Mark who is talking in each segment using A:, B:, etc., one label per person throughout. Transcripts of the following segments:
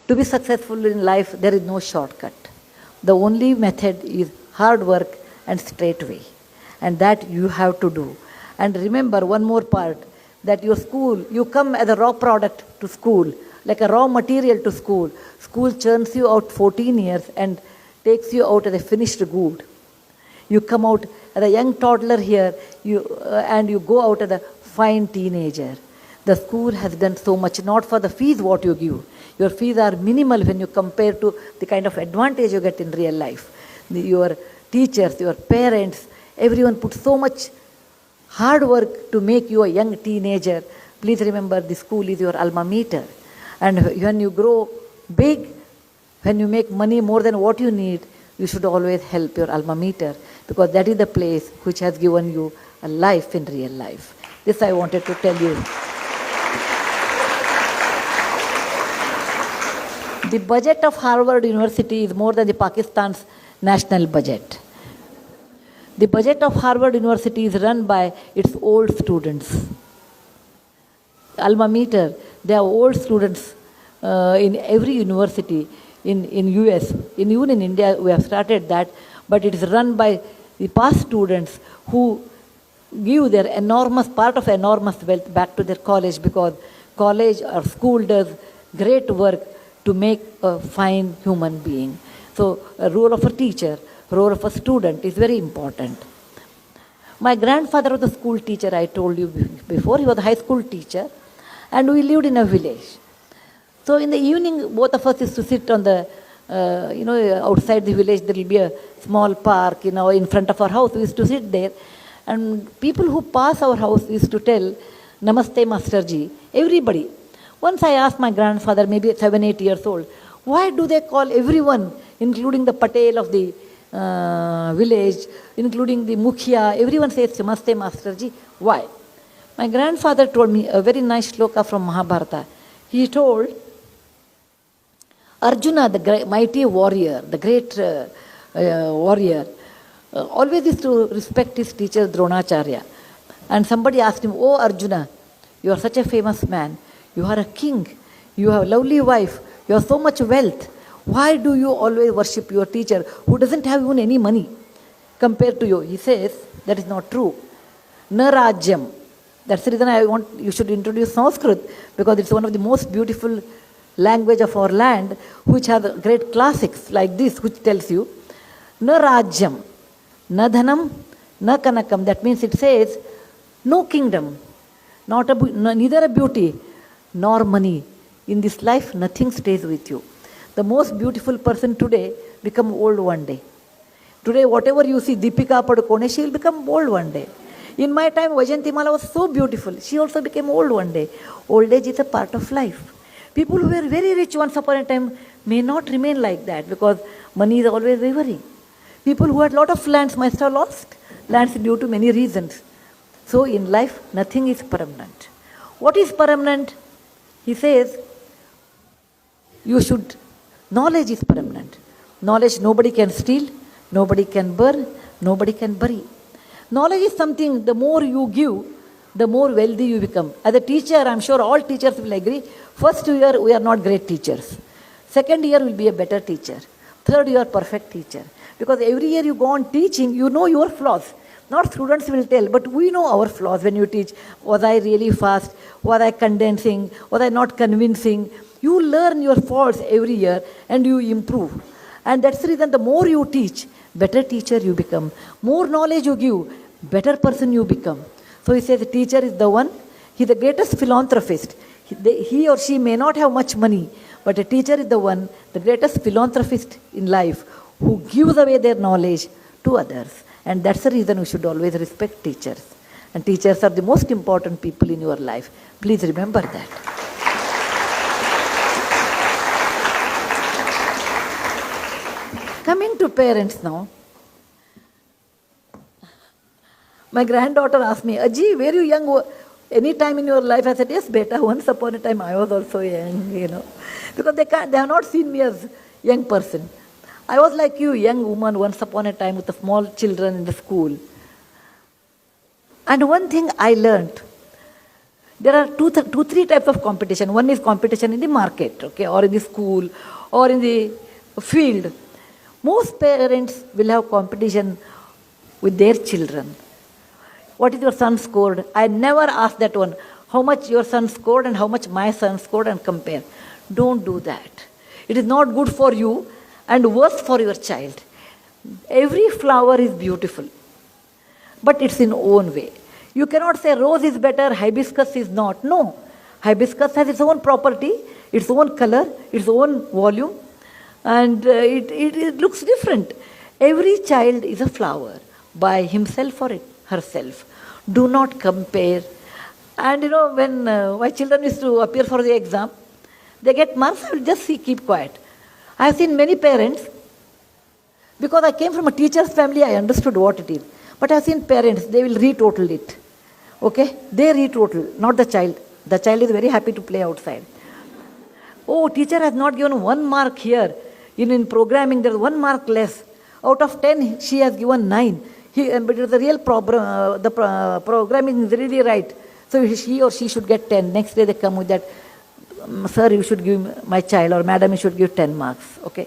A: To be successful in life, there is no shortcut. The only method is hard work and straight way. And that you have to do. And remember one more part, that your school, you come as a raw product to school, like a raw material to school. School churns you out 14 years and takes you out as a finished good. You come out as a young toddler here, and you go out as a fine teenager. The school has done so much, not for the fees what you give. Your fees are minimal when you compare to the kind of advantage you get in real life. Your teachers, your parents, everyone put so much hard work to make you a young teenager. Please remember, the school is your alma mater. And when you grow big, when you make money more than what you need, you should always help your alma mater, because that is the place which has given you a life in real life. This I wanted to tell you. The budget of Harvard University is more than the Pakistan's national budget. The budget of Harvard University is run by its old students. Alma mater, they are old students in every university in US. Even in India, we have started that, but it is run by the past students who give their enormous wealth back to their college, because college or school does great work to make a fine human being. So a role of a teacher, role of a student is very important. My grandfather was a school teacher, I told you before. He was a high school teacher, and we lived in a village. So in the evening, both of us used to sit on the, outside the village. There will be a small park, in front of our house. We used to sit there, and people who pass our house used to tell, "Namaste, Masterji." Everybody. Once I asked my grandfather, maybe 7, 8 years old, why do they call everyone, including the Patel of the village, including the Mukhya, everyone says Namaste, Masterji. Why? My grandfather told me a very nice shloka from Mahabharata. He told, Arjuna, the mighty warrior, the great warrior, always used to respect his teacher Dronacharya. And somebody asked him, "Oh Arjuna, you are such a famous man. You are a king. You have a lovely wife. You have so much wealth. Why do you always worship your teacher who doesn't have even any money compared to you?" He says, that is not true. Na rajyam. That's the reason I want you should introduce Sanskrit, because it's one of the most beautiful language of our land, which has great classics like this, which tells you, na rajyam, na dhanam, na kanakam. That means it says, no kingdom, neither a beauty, nor money. In this life, nothing stays with you. The most beautiful person today become old one day. Today, whatever you see, Deepika Padukone, she will become old one day. In my time, Vajantimala was so beautiful. She also became old one day. Old age is a part of life. People who were very rich once upon a time may not remain like that, because money is always wavering. People who had a lot of lands must have lost lands due to many reasons. So in life, nothing is permanent. What is permanent? He says, knowledge is permanent. Knowledge nobody can steal, nobody can burn, nobody can bury. Knowledge is something, the more you give, the more wealthy you become. As a teacher, I'm sure all teachers will agree, first year we are not great teachers. Second year will be a better teacher. Third year, perfect teacher. Because every year you go on teaching, you know your flaws. Not students will tell, but we know our flaws when you teach. Was I really fast? Was I condensing? Was I not convincing? You learn your faults every year and you improve. And that's the reason the more you teach, better teacher you become. More knowledge you give, better person you become. So he says the teacher is the one, he is the greatest philanthropist. He or she may not have much money, but a teacher is the one, the greatest philanthropist in life, who gives away their knowledge to others. And that's the reason we should always respect teachers. And teachers are the most important people in your life. Please remember that. Coming to parents now. My granddaughter asked me, "Aji, were you young any time in your life?" I said, "Yes, beta, once upon a time I was also young, Because they have not seen me as young person. I was like you, young woman, once upon a time with the small children in the school. And one thing I learned, There are three types of competition. One is competition in the market, okay, or in the school, or in the field. Most parents will have competition with their children. What is your son scored? I never ask that one. How much your son scored and how much my son scored and compare. Don't do that. It is not good for you and worse for your child. Every flower is beautiful, but it's in own way. You cannot say rose is better, hibiscus is not. No. Hibiscus has its own property, its own color, its own volume, and it looks different. Every child is a flower by himself or herself. Do not compare. And when my children used to appear for the exam, they get marks, I will just keep quiet. I have seen many parents, because I came from a teacher's family, I understood what it is. But I have seen parents, they will retotal it. Okay? They retotal, not the child. The child is very happy to play outside. Oh, teacher has not given 1 mark here. In programming, there is 1 mark less. Out of 10, she has given 9. But the real problem, the programming is really right. So he or she should get 10. Next day they come with that, sir, you should give my child, or madam, you should give 10 marks. Okay?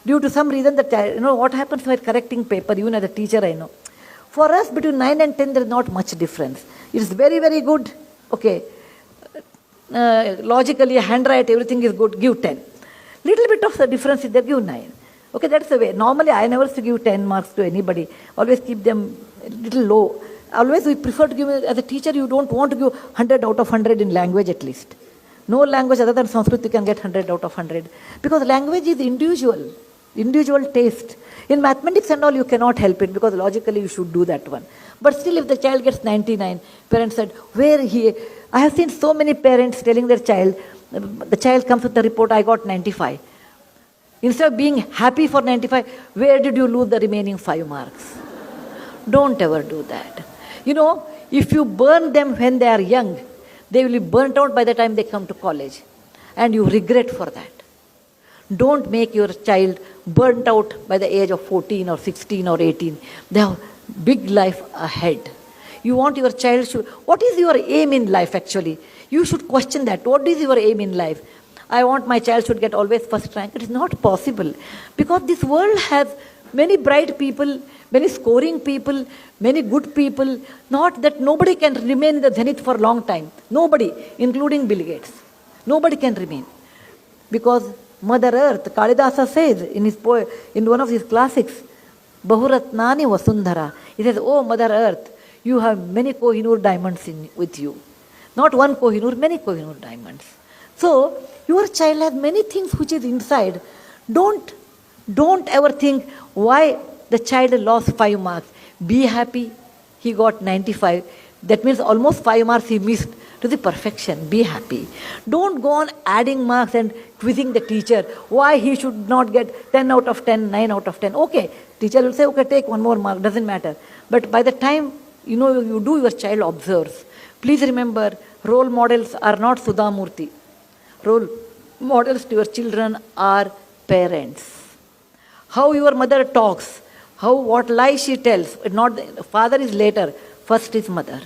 A: Due to some reason, the child, what happens while correcting paper, even as a teacher, I know. For us, between 9 and 10, there is not much difference. It is very, very good. Okay. Logically, handwrite, everything is good, give 10. Little bit of the difference is there, give 9. Okay, that's the way. Normally, I never used to give 10 marks to anybody. Always keep them a little low. Always we prefer to give, as a teacher, you don't want to give 100 out of 100 in language at least. No language other than Sanskrit you can get 100 out of 100. Because language is individual taste. In mathematics and all, you cannot help it, because logically you should do that one. But still, if the child gets 99, parents said, I have seen so many parents telling their child, the child comes with the report, I got 95. Instead of being happy for 95, where did you lose the remaining 5 marks? Don't ever do that. If you burn them when they are young, they will be burnt out by the time they come to college. And you regret for that. Don't make your child burnt out by the age of 14 or 16 or 18. They have big life ahead. You want your child to... What is your aim in life actually? You should question that. What is your aim in life? I want my child should get always first rank. It is not possible. Because this world has many bright people, many scoring people, many good people. Not that nobody can remain in the zenith for a long time. Nobody, including Bill Gates. Nobody can remain. Because Mother Earth, Kalidasa says in one of his classics, Bahuratnani Vasundhara. He says, oh Mother Earth, you have many Kohinoor diamonds with you. Not one Kohinoor, many Kohinoor diamonds. So, your child has many things which is inside. Don't ever think why the child lost 5 marks. Be happy, he got 95. That means almost 5 marks he missed to the perfection. Be happy. Don't go on adding marks and quizzing the teacher why he should not get 10 out of 10, 9 out of 10. Okay, teacher will say, okay, take 1 more mark, doesn't matter. But by the time you do, your child observes. Please remember, role models are not Sudha Murthy. Role models to your children are parents. How your mother talks, what lies she tells. Not the father is later, first is mother.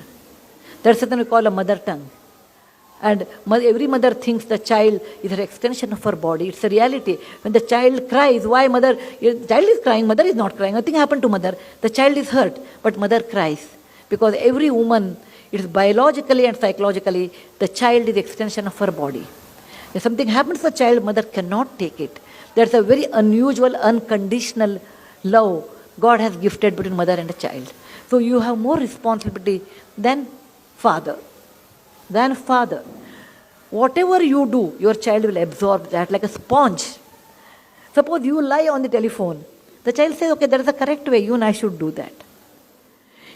A: That's something we call a mother tongue. And every mother thinks the child is an extension of her body. It's a reality. When the child cries, why mother? The child is crying, mother is not crying. Nothing happened to mother. The child is hurt, but mother cries. Because every woman, it's biologically and psychologically, the child is extension of her body. If something happens to the child, mother cannot take it. There's a very unusual, unconditional love God has gifted between mother and a child. So you have more responsibility than father. Whatever you do, your child will absorb that like a sponge. Suppose you lie on the telephone. The child says, okay, there is a correct way, you and I should do that.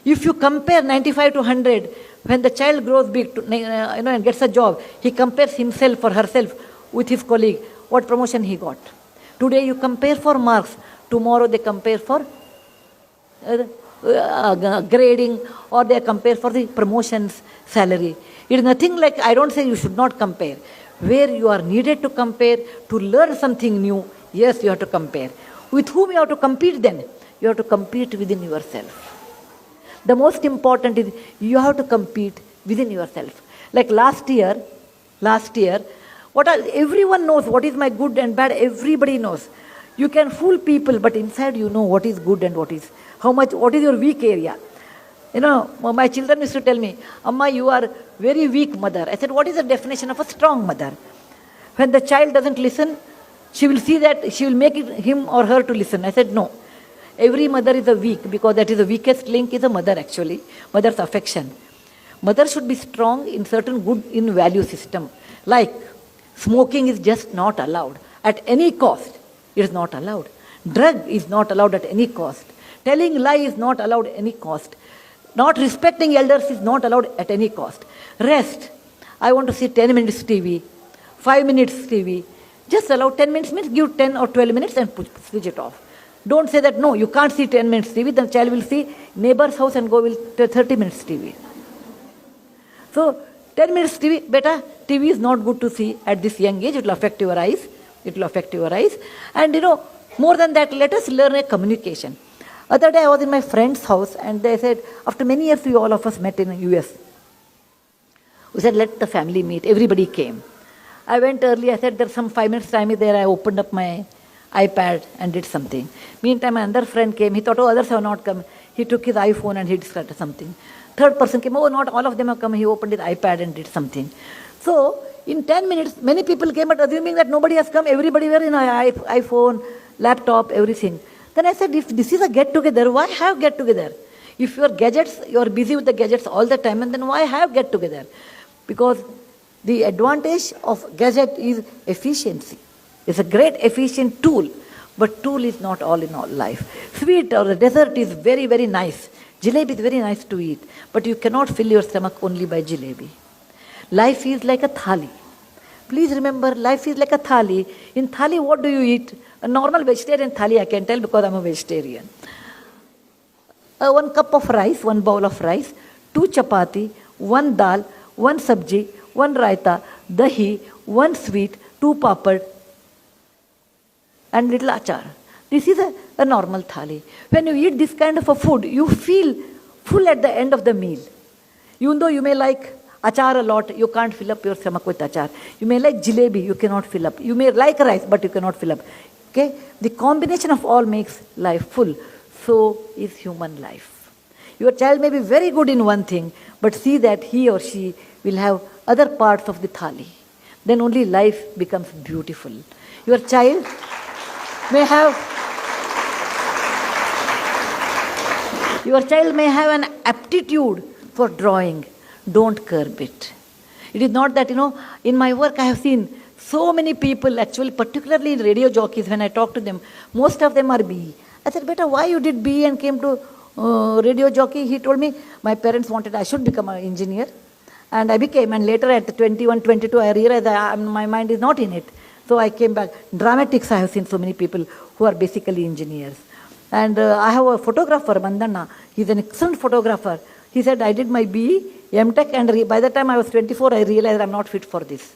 A: If you compare 95 to 100, when the child grows big and gets a job, he compares himself or herself with his colleague, what promotion he got. Today you compare for marks, tomorrow they compare for grading, or they compare for the promotions, salary. It is nothing like, I don't say you should not compare. Where you are needed to compare, to learn something new, yes, you have to compare. With whom you have to compete then? You have to compete within yourself. The most important is you have to compete within yourself. Like last year, everyone knows what is my good and bad, everybody knows. You can fool people, but inside you know what is good and what is your weak area. My children used to tell me, Amma, you are very weak mother. I said, what is the definition of a strong mother? When the child doesn't listen, she will see that she will make him or her to listen. I said, no. Every mother is a weak, because that is the weakest link is a mother actually, mother's affection. Mother should be strong in certain good in value system. Like smoking is just not allowed at any cost. It is not allowed. Drug is not allowed at any cost. Telling lie is not allowed at any cost. Not respecting elders is not allowed at any cost. Rest. I want to see 10 minutes TV, 5 minutes TV. Just allow 10 minutes, means give 10 or 12 minutes and switch it off. Don't say that, no, you can't see 10 minutes TV. The child will see neighbor's house and go with 30 minutes TV. So 10 minutes TV, beta, TV is not good to see at this young age. It will affect your eyes. And more than that, let us learn a communication. Other day I was in my friend's house and they said, after many years we all of us met in the US. We said, let the family meet. Everybody came. I went early. I said, there's some 5 minutes time there. I opened up my iPad and did something. Meantime, another friend came. He thought, oh, others have not come. He took his iPhone and he started something. Third person came. Oh, not all of them have come. He opened his iPad and did something. So, in 10 minutes, many people came, but assuming that nobody has come, everybody were in iPhone, laptop, everything. Then I said, if this is a get-together, why have get-together? If you are busy with the gadgets all the time, and then why have get-together? Because the advantage of gadget is efficiency. It's a great efficient tool, but tool is not all in all life. Sweet or dessert is very, very nice. Jalebi is very nice to eat, but you cannot fill your stomach only by jalebi. Life is like a thali. Please remember, life is like a thali. In thali, what do you eat? A normal vegetarian thali, I can tell because I'm a vegetarian. 1 cup of rice, 1 bowl of rice, 2 chapati, 1 dal, 1 sabji, 1 raita, dahi, 1 sweet, 2 papad, and little achar. This is a normal thali. When you eat this kind of a food, you feel full at the end of the meal. Even though you may like achar a lot, you can't fill up your stomach with achar. You may like jalebi, you cannot fill up. You may like rice, but you cannot fill up. Okay? The combination of all makes life full. So is human life. Your child may be very good in one thing, but see that he or she will have other parts of the thali. Then only life becomes beautiful. Your child may have an aptitude for drawing. Don't curb it. It is not that, in my work I have seen so many people, actually, particularly in radio jockeys, when I talk to them, most of them are BE. I said, beta, why you did BE and came to radio jockey? He told me, my parents wanted I should become an engineer. And I became, and later at 21, 22, I realized that my mind is not in it. So I came back. Dramatics, I have seen so many people who are basically engineers. And I have a photographer, Mandana. He's an excellent photographer. He said, I did my BE, MTech, and by the time I was 24, I realized I'm not fit for this.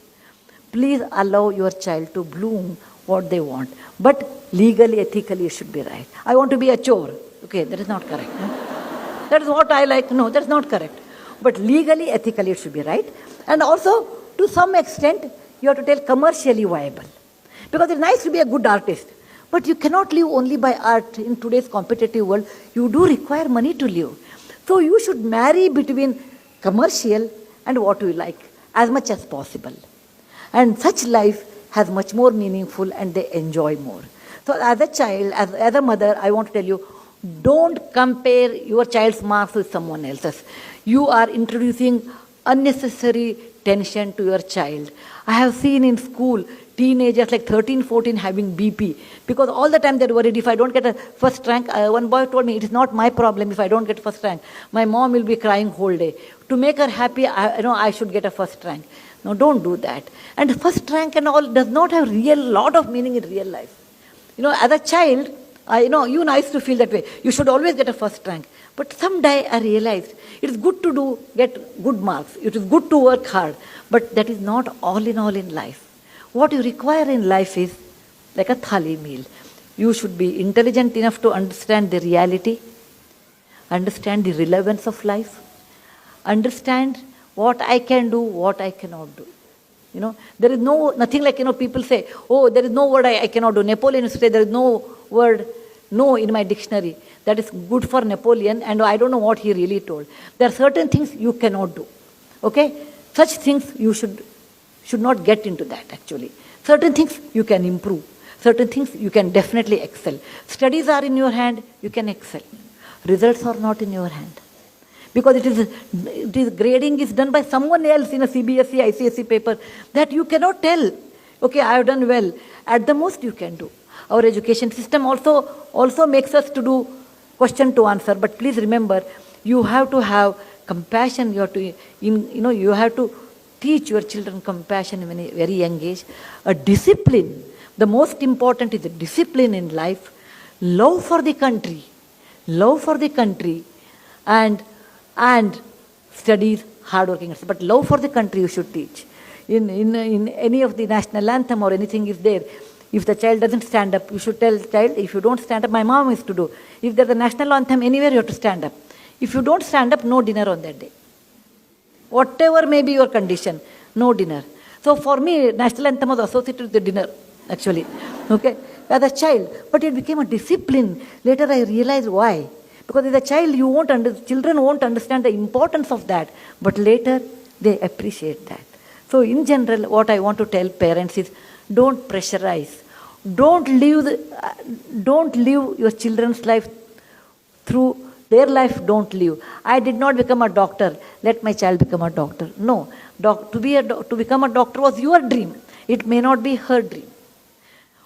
A: Please allow your child to bloom what they want. But legally, ethically, it should be right. I want to be a chore. Okay, that is not correct. No? That is what I like. No, that's not correct. But legally, ethically, it should be right. And also, to some extent, you have to tell commercially viable. Because it's nice to be a good artist. But you cannot live only by art in today's competitive world. You do require money to live. So you should marry between commercial and what you like as much as possible. And such life has much more meaningful and they enjoy more. So as a child, as a mother, I want to tell you, don't compare your child's marks with someone else's. You are introducing unnecessary tension to your child. I have seen in school teenagers like 13, 14 having BP because all the time they're worried if I don't get a first rank. One boy told me it is not my problem if I don't get first rank. My mom will be crying whole day. To make her happy, I should get a first rank. No, don't do that. And first rank and all does not have lot of meaning in real life. As a child, I used to feel that way. You should always get a first rank. But someday I realized it is good to get good marks. It is good to work hard. But that is not all in life. What you require in life is like a thali meal. You should be intelligent enough to understand the reality, understand the relevance of life, understand what I can do, what I cannot do. There is nothing like, people say, oh, there is no word I cannot do. Napoleon used to say there is no word no in my dictionary. That is good for Napoleon, and I don't know what he really told. There are certain things you cannot do. Okay? Such things you should not get into that, actually. Certain things you can improve. Certain things you can definitely excel. Studies are in your hand, you can excel. Results are not in your hand. Because it is grading is done by someone else in a CBSE, ICSE paper that you cannot tell. Okay, I have done well. At the most you can do. Our education system also makes us to do question to answer. But please remember, you have to have compassion. You have to teach your children compassion in a very young age. A discipline. The most important is a discipline in life. Love for the country. Love for the country. And studies, hardworking. But love for the country you should teach. In any of the national anthem or anything is there, if the child doesn't stand up, you should tell the child, if you don't stand up, my mom used to do. If there's a national anthem anywhere, you have to stand up. If you don't stand up, no dinner on that day. Whatever may be your condition, no dinner. So for me, national anthem was associated with the dinner, actually. Okay? As a child. But it became a discipline. Later I realized why. Because as a child, children won't understand the importance of that. But later, they appreciate that. So in general, what I want to tell parents is, don't pressurize. Don't live your children's life through their life. Don't live. I did not become a doctor. Let my child become a doctor. No. To become a doctor was your dream. It may not be her dream.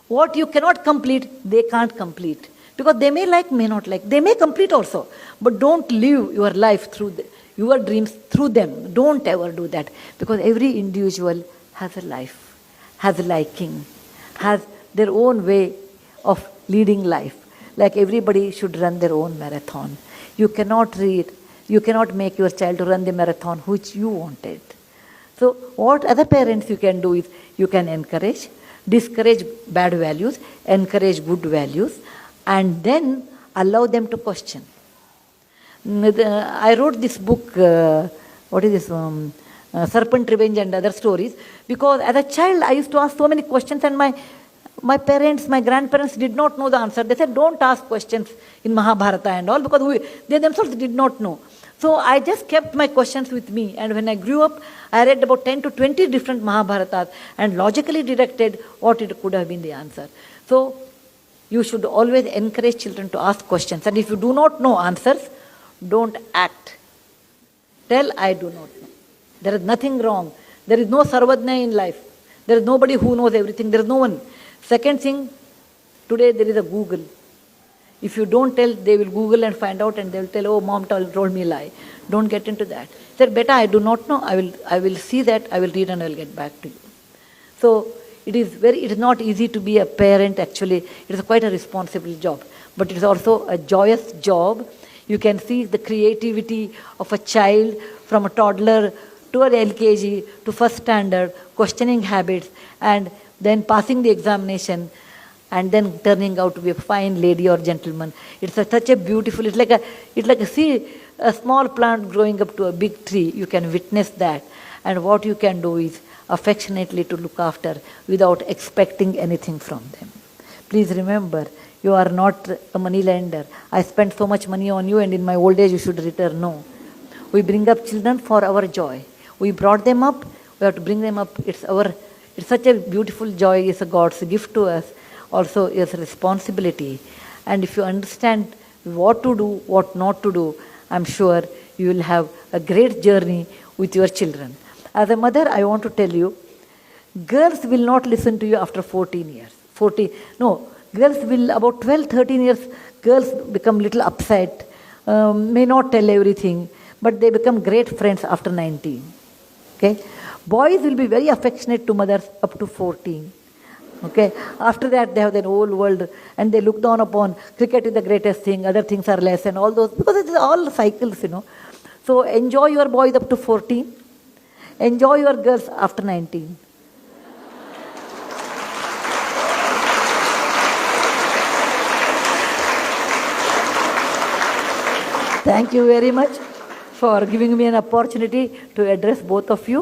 A: What you cannot complete, they can't complete. Because they may like, may not like. They may complete also. But don't live your life through your dreams through them. Don't ever do that. Because every individual has a life, has a liking, has their own way of leading life. Like everybody should run their own marathon. You cannot make your child to run the marathon which you wanted. So what other parents you can do is, you can encourage, discourage bad values, encourage good values, and then allow them to question. I wrote this book, Serpent Revenge and Other Stories, because as a child I used to ask so many questions, and my parents, my grandparents did not know the answer. They said, don't ask questions in Mahabharata and all, because they themselves did not know. So I just kept my questions with me, and when I grew up, I read about 10 to 20 different Mahabharatas and logically deducted what it could have been the answer. So you should always encourage children to ask questions. And if you do not know answers, don't act. Tell, I do not know. There is nothing wrong. There is no sarvajna in life. There is nobody who knows everything. There is no one. Second thing, today there is a Google. If you don't tell, they will Google and find out, and they will tell, oh, mom told me a lie. Don't get into that. Said, beta, I do not know. I will see that. I will read and I will get back to you. So it is not easy to be a parent, actually. It is quite a responsible job. But it is also a joyous job. You can see the creativity of a child from a toddler to an LKG to first standard, questioning habits, and then passing the examination, and then turning out to be a fine lady or gentleman. It's such a beautiful, it's like see a small plant growing up to a big tree. You can witness that. And what you can do is affectionately to look after without expecting anything from them. Please remember, you are not a money lender. I spent so much money on you, and in my old age you should return. No. We bring up children for our joy. We brought them up, we have to bring them up. It's such a beautiful joy. It's a God's gift to us. Also, it's a responsibility. And if you understand what to do, what not to do, I'm sure you will have a great journey with your children. As a mother, I want to tell you, girls will not listen to you after 14 years. Girls will, about 12, 13 years, girls become little upset, may not tell everything, but they become great friends after 19. Okay? Boys will be very affectionate to mothers up to 14. Okay? After that, they have their whole world, and they look down upon cricket is the greatest thing, other things are less, and all those, because it's all cycles, So enjoy your boys up to 14. Enjoy your girls after 19. Thank you very much. for giving me an opportunity to address both of you.